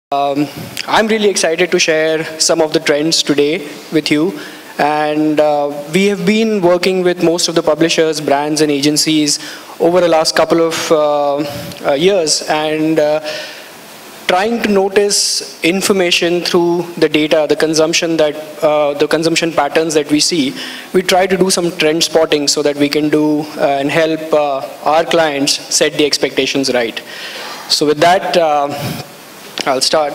I'm really excited to share some of the trends today with you. And we have been working with most of the publishers, brands, and agencies over the last couple of years, and trying to notice information through the data, the consumption patterns that we see. We try to do some trend spotting so that we can do and help our clients set the expectations right. So with that, I'll start.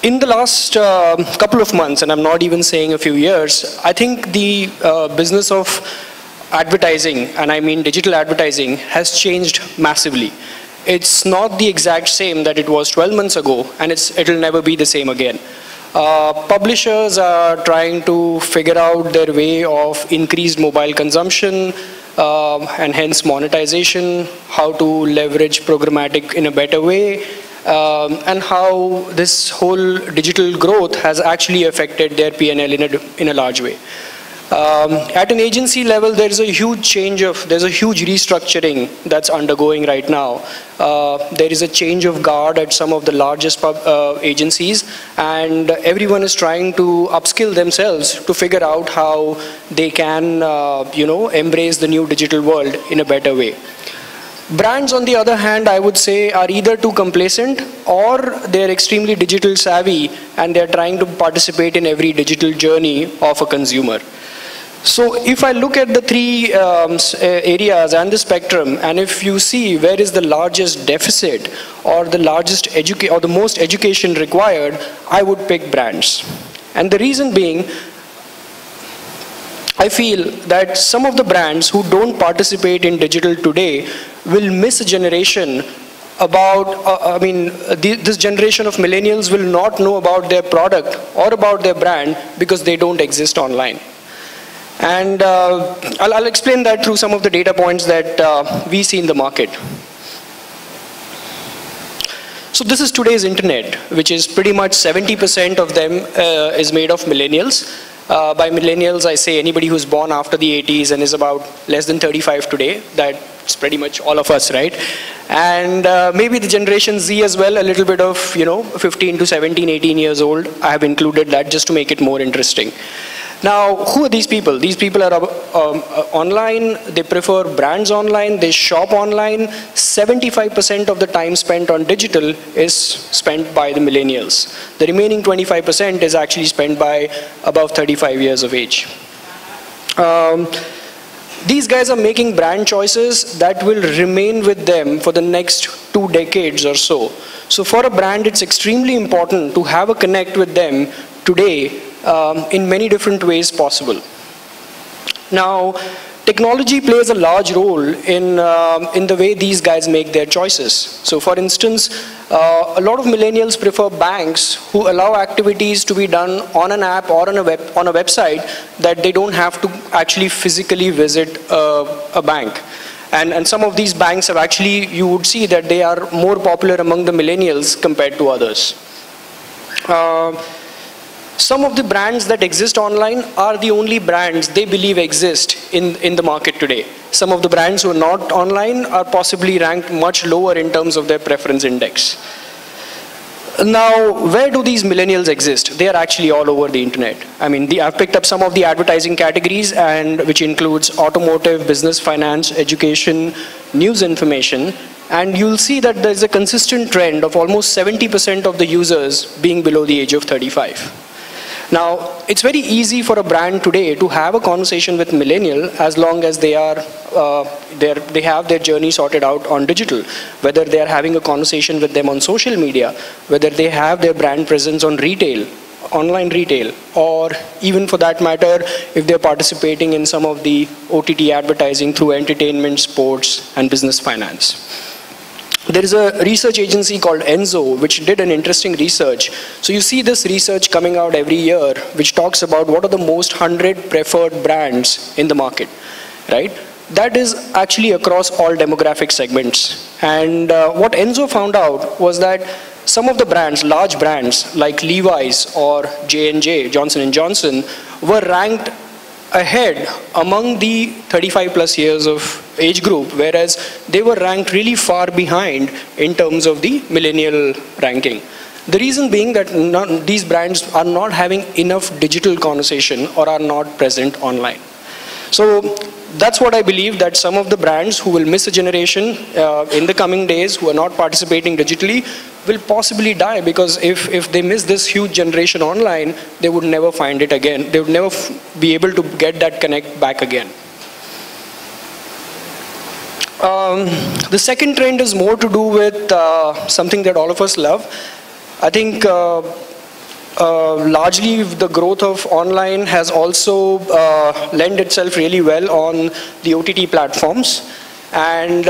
In the last couple of months, and I'm not even saying a few years, I think the business of advertising, and I mean digital advertising, has changed massively. It's not the exact same that it was 12 months ago, and it'll never be the same again. Publishers are trying to figure out their way of increased mobile consumption, and hence monetization, how to leverage programmatic in a better way, and how this whole digital growth has actually affected their P&L in a large way. At an agency level, there's a huge restructuring that's undergoing right now. There is a change of guard at some of the largest agencies, and everyone is trying to upskill themselves to figure out how they can, embrace the new digital world in a better way. Brands, on the other hand, I would say, are either too complacent or they're extremely digital savvy, and they're trying to participate in every digital journey of a consumer. So if I look at the three areas and the spectrum, and if you see where is the largest deficit or the most education required, I would pick brands. And the reason being, I feel that some of the brands who don't participate in digital today will miss a generation about, this generation of millennials will not know about their product or about their brand because they don't exist online. And I'll explain that through some of the data points that we see in the market. So this is today's internet, which is pretty much 70% of them is made of millennials. By millennials, I say anybody who's born after the 80s and is about less than 35 today. That's pretty much all of us, right? And maybe the Generation Z as well, a little bit of, 15 to 17, 18 years old. I have included that just to make it more interesting. Now, who are these people? These people are online, they prefer brands online, they shop online. 75% of the time spent on digital is spent by the millennials. The remaining 25% is actually spent by above 35 years of age. These guys are making brand choices that will remain with them for the next 2 decades or so. So for a brand, it's extremely important to have a connect with them today in many different ways possible. Now, technology plays a large role in the way these guys make their choices. So for instance, a lot of millennials prefer banks who allow activities to be done on an app or on a website that they don't have to actually physically visit a bank. And some of these banks have actually, you would see that they are more popular among the millennials compared to others. Some of the brands that exist online are the only brands they believe exist in the market today. Some of the brands who are not online are possibly ranked much lower in terms of their preference index. Now, where do these millennials exist? They are actually all over the internet. I've picked up some of the advertising categories, and which includes automotive, business, finance, education, news information. And you'll see that there's a consistent trend of almost 70% of the users being below the age of 35. Now, it's very easy for a brand today to have a conversation with millennial as long as they have their journey sorted out on digital. Whether they are having a conversation with them on social media, whether they have their brand presence on retail, online retail, or even for that matter, if they're participating in some of the OTT advertising through entertainment, sports, and business finance. There is a research agency called Enzo, which did an interesting research. So you see this research coming out every year, which talks about what are the most 100 preferred brands in the market, right? That is actually across all demographic segments. And what Enzo found out was that some of the brands, large brands like Levi's or J&J, Johnson & Johnson, were ranked ahead among the 35 plus years of age group, whereas they were ranked really far behind in terms of the millennial ranking. The reason being that these brands are not having enough digital conversation or are not present online. So that's what I believe, that some of the brands who will miss a generation in the coming days, who are not participating digitally, will possibly die, because if they miss this huge generation online, they would never find it again. They would never be able to get that connect back again. The second trend is more to do with something that all of us love. I think largely the growth of online has also lent itself really well on the OTT platforms. And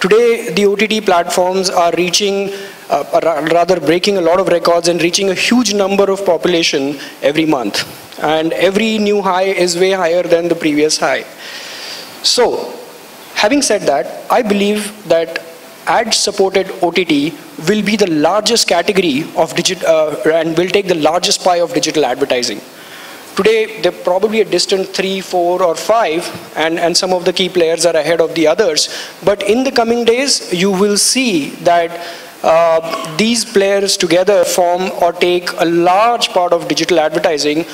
today the OTT platforms are reaching, rather breaking a lot of records and reaching a huge number of population every month. And every new high is way higher than the previous high. So, having said that, I believe that ad-supported OTT will be the largest category of and will take the largest pie of digital advertising. Today, they're probably a distant 3, 4, or 5, and some of the key players are ahead of the others. But in the coming days, you will see that these players together form or take a large part of digital advertising,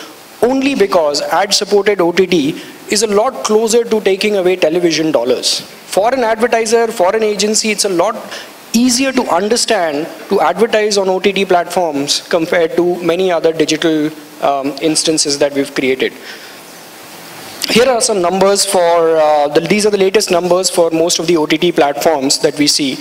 only because ad-supported OTT is a lot closer to taking away television dollars. For an advertiser, for an agency, it's a lot easier to understand to advertise on OTT platforms compared to many other digital instances that we've created. Here are some numbers for, these are the latest numbers for most of the OTT platforms that we see.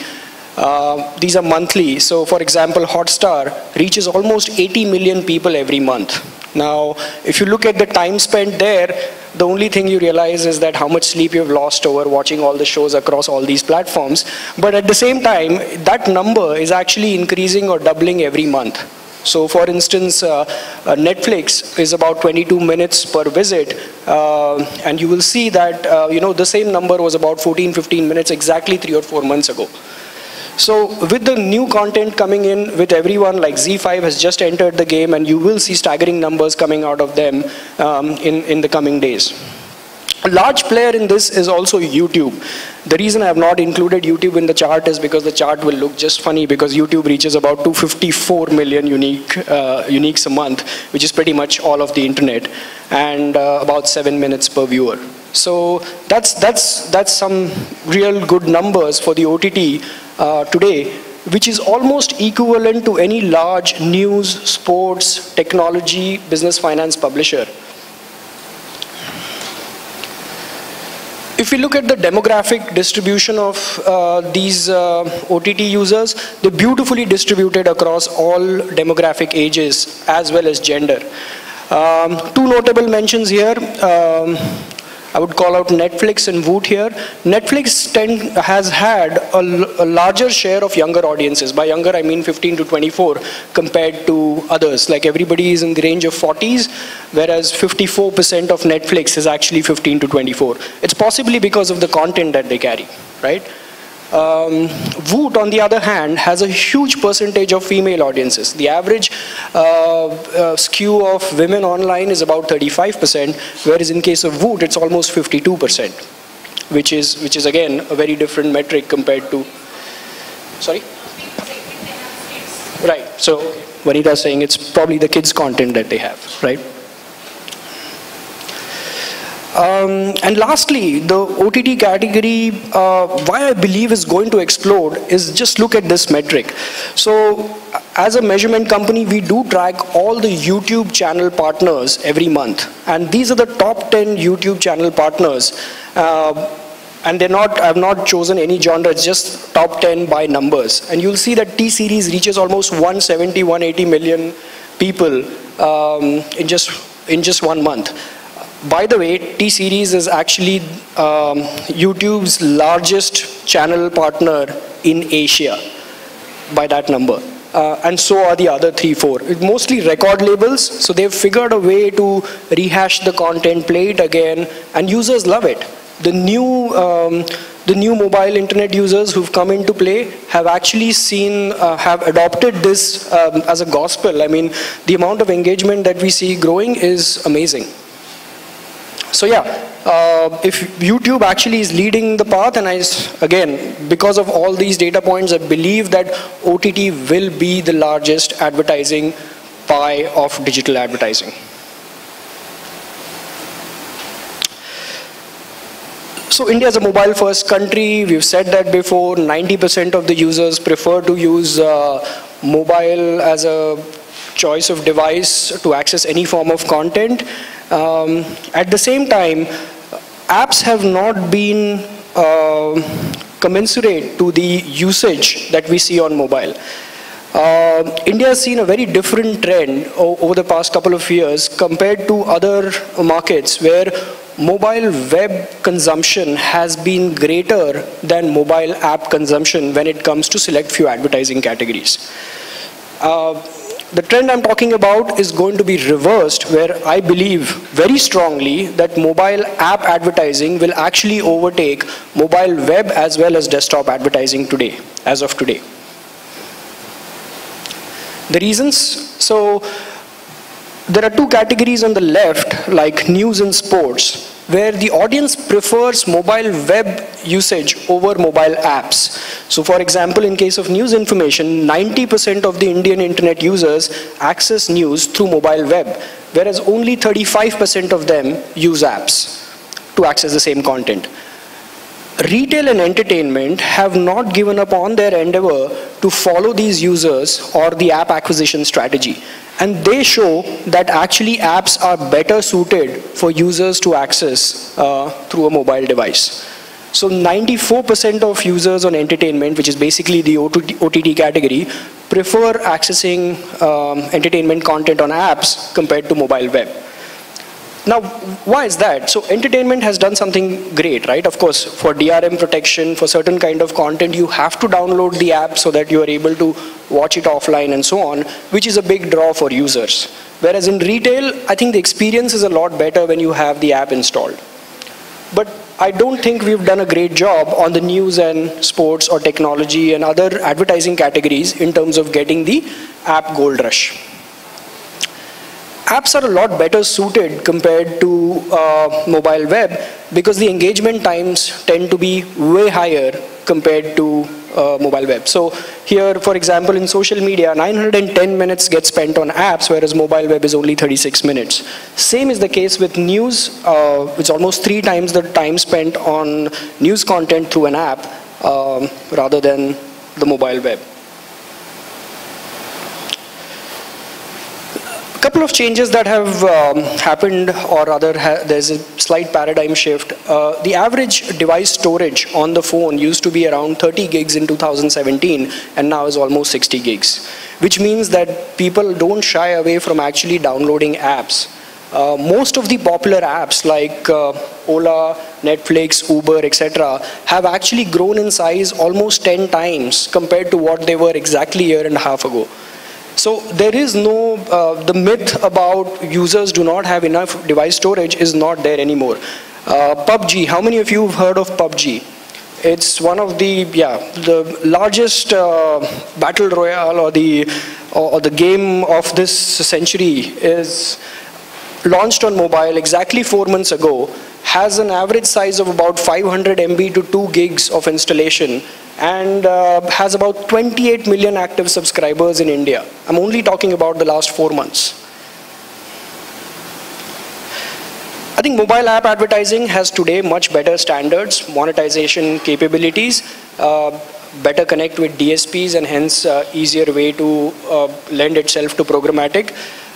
These are monthly. So for example, Hotstar reaches almost 80 million people every month. Now, if you look at the time spent there, the only thing you realize is that how much sleep you've lost over watching all the shows across all these platforms. But at the same time, that number is actually increasing or doubling every month. So for instance, Netflix is about 22 minutes per visit, and you will see that the same number was about 14-15 minutes exactly 3 or 4 months ago. So with the new content coming in with everyone, like Z5 has just entered the game, and you will see staggering numbers coming out of them in the coming days. A large player in this is also YouTube. The reason I have not included YouTube in the chart is because the chart will look just funny, because YouTube reaches about 254 million uniques a month, which is pretty much all of the internet, and about 7 minutes per viewer. So that's some real good numbers for the OTT today, which is almost equivalent to any large news, sports, technology, business, finance publisher. If we look at the demographic distribution of these OTT users, they're beautifully distributed across all demographic ages as well as gender. Two notable mentions here. I would call out Netflix and Voot here. Netflix has had a larger share of younger audiences. By younger, I mean 15 to 24 compared to others. Like everybody is in the range of 40s, whereas 54% of Netflix is actually 15 to 24. It's possibly because of the content that they carry, right? Voot, on the other hand, has a huge percentage of female audiences. The average skew of women online is about 35%, whereas in case of Voot, it's almost 52%, which is again a very different metric compared to. Sorry? Right. So Vanita is saying it's probably the kids' content that they have, right? And lastly, the OTT category, why I believe is going to explode is just look at this metric. So as a measurement company, we do track all the YouTube channel partners every month. And these are the top 10 YouTube channel partners. And I've not chosen any genre, it's just top 10 by numbers. And you'll see that T-Series reaches almost 170, 180 million people in just 1 month. By the way, T-Series is actually YouTube's largest channel partner in Asia by that number. And so are the other 3, 4. It's mostly record labels, so they've figured a way to rehash the content, play it again, and users love it. The new mobile internet users who've come into play have actually have adopted this as a gospel. I mean, the amount of engagement that we see growing is amazing. So yeah, if YouTube actually is leading the path, and again, because of all these data points, I believe that OTT will be the largest advertising pie of digital advertising. So India is a mobile first country. We've said that before. 90% of the users prefer to use mobile as a choice of device to access any form of content. At the same time, apps have not been commensurate to the usage that we see on mobile. India has seen a very different trend over the past couple of years compared to other markets where mobile web consumption has been greater than mobile app consumption when it comes to select few advertising categories. The trend I'm talking about is going to be reversed, where I believe very strongly that mobile app advertising will actually overtake mobile web as well as desktop advertising today, as of today. The reasons? So there are two categories on the left, like news and sports, where the audience prefers mobile web usage over mobile apps. So for example, in case of news information, 90% of the Indian internet users access news through mobile web, whereas only 35% of them use apps to access the same content. Retail and entertainment have not given up on their endeavor to follow these users or the app acquisition strategy. And they show that actually apps are better suited for users to access through a mobile device. So 94% of users on entertainment, which is basically the OTT category, prefer accessing entertainment content on apps compared to mobile web. Now, why is that? So entertainment has done something great, right? Of course, for DRM protection, for certain kind of content, you have to download the app so that you are able to watch it offline and so on, which is a big draw for users. Whereas in retail, I think the experience is a lot better when you have the app installed. But I don't think we've done a great job on the news and sports or technology and other advertising categories in terms of getting the app gold rush. Apps are a lot better suited compared to mobile web because the engagement times tend to be way higher compared to mobile web. So here, for example, in social media, 910 minutes get spent on apps, whereas mobile web is only 36 minutes. Same is the case with news. It's almost 3 times the time spent on news content through an app rather than the mobile web. A couple of changes that have happened, or rather there's a slight paradigm shift. The average device storage on the phone used to be around 30 gigs in 2017 and now is almost 60 gigs, which means that people don't shy away from actually downloading apps. Most of the popular apps like Ola, Netflix, Uber, etc. have actually grown in size almost 10 times compared to what they were exactly a year and a half ago. So there is no, the myth about users do not have enough device storage is not there anymore. PUBG, how many of you have heard of PUBG? It's one of the, the largest battle royale or the game of this century. Is launched on mobile exactly 4 months ago, has an average size of about 500 MB to 2 gigs of installation, and has about 28 million active subscribers in India. I'm only talking about the last 4 months. I think mobile app advertising has today much better standards, monetization capabilities, better connect with DSPs, and hence easier way to lend itself to programmatic.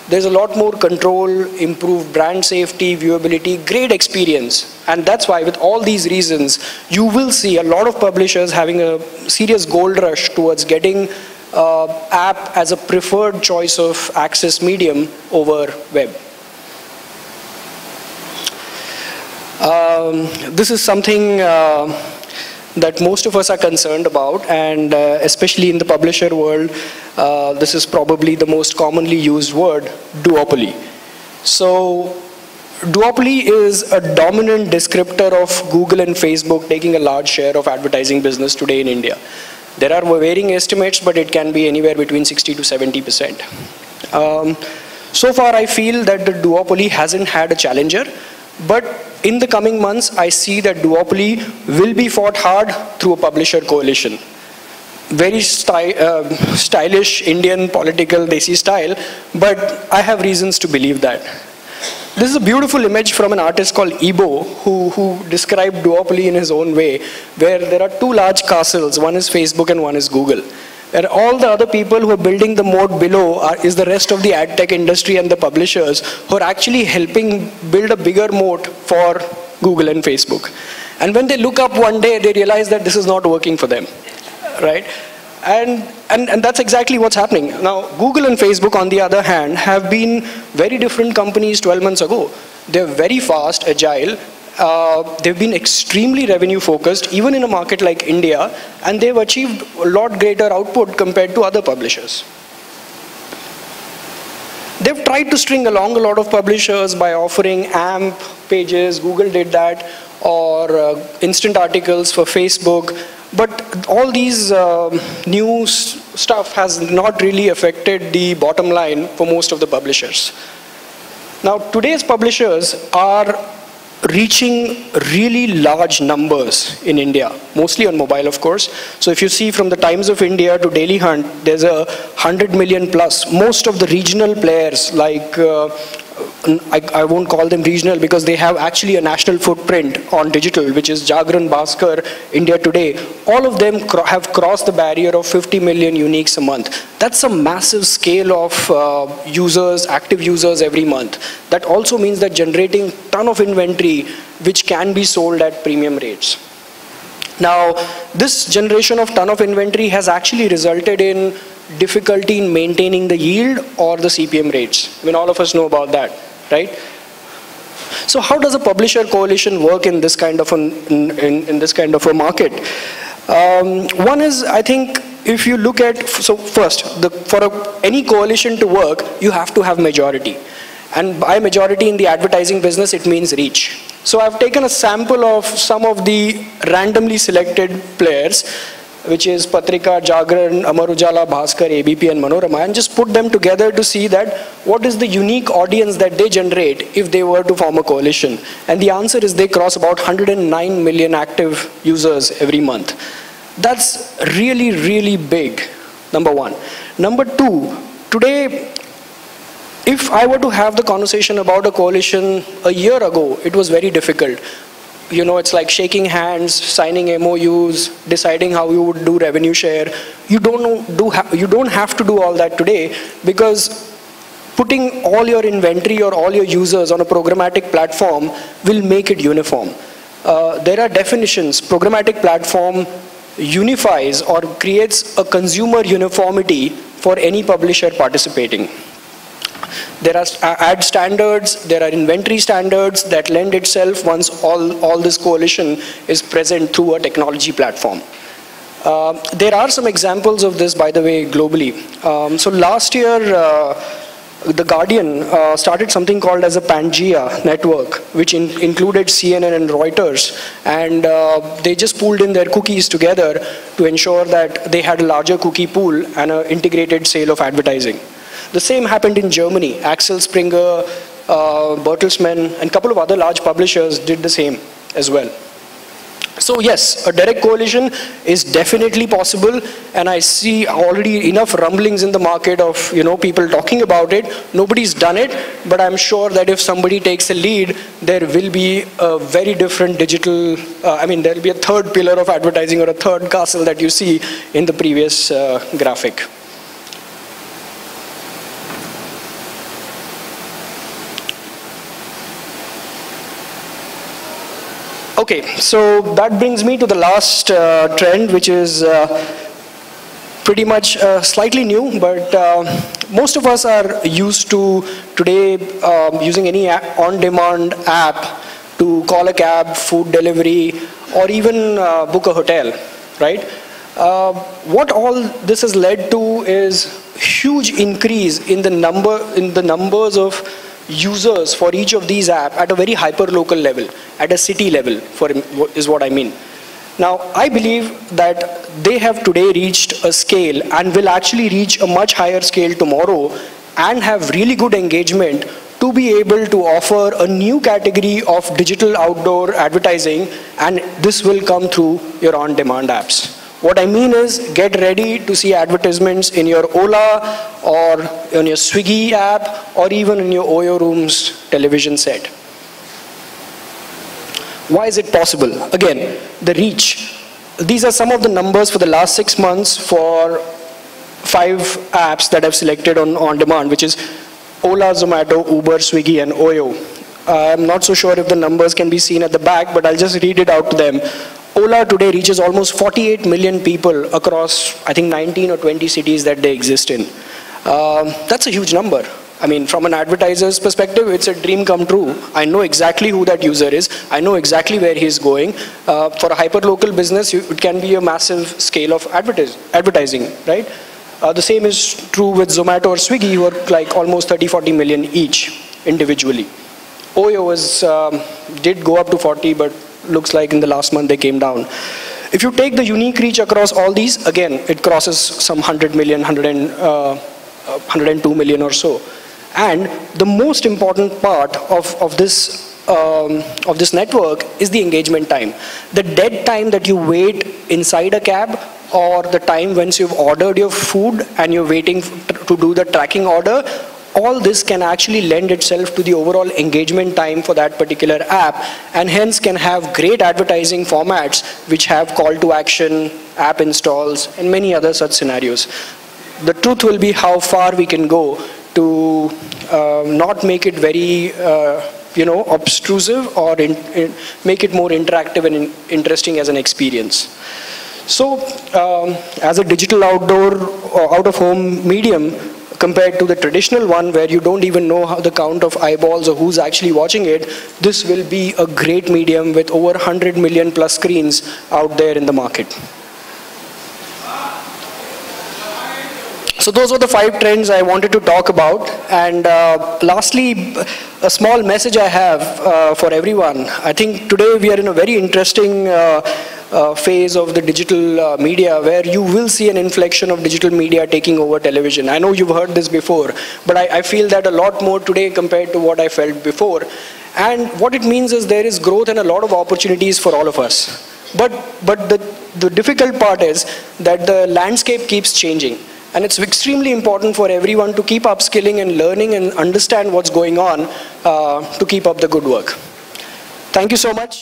There's a lot more control, improved brand safety, viewability, great experience. And that's why with all these reasons, you will see a lot of publishers having a serious gold rush towards getting app as a preferred choice of access medium over web. This is something that most of us are concerned about, and especially in the publisher world, this is probably the most commonly used word, duopoly. So duopoly is a dominant descriptor of Google and Facebook taking a large share of advertising business today in India. There are varying estimates, but it can be anywhere between 60 to 70%. So far I feel that the duopoly hasn't had a challenger. But in the coming months, I see that duopoly will be fought hard through a publisher coalition. Very stylish Indian political desi style, but I have reasons to believe that. This is a beautiful image from an artist called Ibo, who described duopoly in his own way, where there are two large castles, one is Facebook and one is Google. And all the other people who are building the moat below is the rest of the ad tech industry and the publishers who are actually helping build a bigger moat for Google and Facebook. And when they look up one day, they realize that this is not working for them, right? And that's exactly what's happening. Now, Google and Facebook, on the other hand, have been very different companies 12 months ago. They're very fast, agile. They've been extremely revenue focused, even in a market like India, and they've achieved a lot greater output compared to other publishers. They've tried to string along a lot of publishers by offering AMP pages, Google did that, or instant articles for Facebook, but all these new stuff has not really affected the bottom line for most of the publishers. Now, today's publishers are reaching really large numbers in India, mostly on mobile, of course. So if you see from the Times of India to Daily Hunt, there's 100 million plus. Most of the regional players, like, I won't call them regional because they have actually a national footprint on digital, which is Jagran, Bhaskar, India Today. All of them have crossed the barrier of 50 million uniques a month. That's a massive scale of users, active users every month. That also means that generating a ton of inventory which can be sold at premium rates. Now, this generation of ton of inventory has actually resulted in difficulty in maintaining the yield or the CPM rates. I mean, all of us know about that, right? So how does a publisher coalition work in this kind of in this kind of a market? One is, I think, if you look at, so first, for any coalition to work, you have to have majority. And by majority in the advertising business, it means reach. So I've taken a sample of some of the randomly selected players, which is Patrika, Jagran, Amar Ujala, Bhaskar, ABP and Manorama, and just put them together to see that what is the unique audience that they generate if they were to form a coalition. And the answer is they cross about 109 million active users every month. That's really, really big, number one. Number two, today, if I were to have the conversation about a coalition a year ago, it was very difficult. You know, it's like shaking hands, signing MOUs, deciding how you would do revenue share. You don't have to do all that today, because putting all your inventory or all your users on a programmatic platform will make it uniform. There are definitions. Programmatic platform unifies or creates a consumer uniformity for any publisher participating. There are ad standards, there are inventory standards that lend itself once all this coalition is present through a technology platform. There are some examples of this, by the way, globally. So last year, The Guardian started something called as a Pangea network, which included CNN and Reuters, and they just pooled in their cookies together to ensure that they had a larger cookie pool and an integrated sale of advertising. The same happened in Germany. Axel Springer, Bertelsmann, and a couple of other large publishers did the same as well. So yes, a direct coalition is definitely possible, and I see already enough rumblings in the market of people talking about it. Nobody's done it, but I'm sure that if somebody takes a lead, there will be a very different digital, there will be a third pillar of advertising or a third castle that you see in the previous graphic. Okay, so that brings me to the last trend, which is pretty much slightly new, but most of us are used to today using any on-demand app to call a cab, food delivery, or even book a hotel, right? What all this has led to is huge increase in the numbers of users for each of these apps at a very hyper-local level, at a city level, is what I mean. Now, I believe that they have today reached a scale and will actually reach a much higher scale tomorrow and have really good engagement to be able to offer a new category of digital outdoor advertising, and this will come through your on-demand apps. What I mean is, get ready to see advertisements in your Ola or on your Swiggy app or even in your Oyo Room's television set. Why is it possible? Again, the reach. These are some of the numbers for the last 6 months for 5 apps that I've selected on demand, which is Ola, Zomato, Uber, Swiggy, and Oyo. I'm not so sure if the numbers can be seen at the back, but I'll just read it out to them. Ola today reaches almost 48 million people across, I think, 19 or 20 cities that they exist in. That's a huge number. I mean, from an advertiser's perspective, it's a dream come true. I know exactly who that user is. I know exactly where he's going. For a hyper-local business, it can be a massive scale of advertising, right? The same is true with Zomato or Swiggy, who are like almost 30-40 million each individually. Oyo did go up to 40, but looks like in the last month they came down. If you take the unique reach across all these, again, it crosses some 100 million, 102 million or so. And the most important part of this network is the engagement time. The dead time that you wait inside a cab, or the time once you've ordered your food and you're waiting to do the tracking order, all this can actually lend itself to the overall engagement time for that particular app, and hence can have great advertising formats which have call to action, app installs, and many other such scenarios. The truth will be how far we can go to not make it very obtrusive, or make it more interactive and interesting as an experience. So as a digital outdoor or out-of-home medium, compared to the traditional one where you don't even know how the count of eyeballs or who's actually watching it, this will be a great medium with over 100 million plus screens out there in the market. So those were the 5 trends I wanted to talk about. And lastly, a small message I have for everyone. I think today we are in a very interesting phase of the digital media, where you will see an inflection of digital media taking over television. I know you've heard this before, but I feel that a lot more today compared to what I felt before. And what it means is there is growth and a lot of opportunities for all of us. But the difficult part is that the landscape keeps changing. And it's extremely important for everyone to keep upskilling and learning and understand what's going on to keep up the good work. Thank you so much.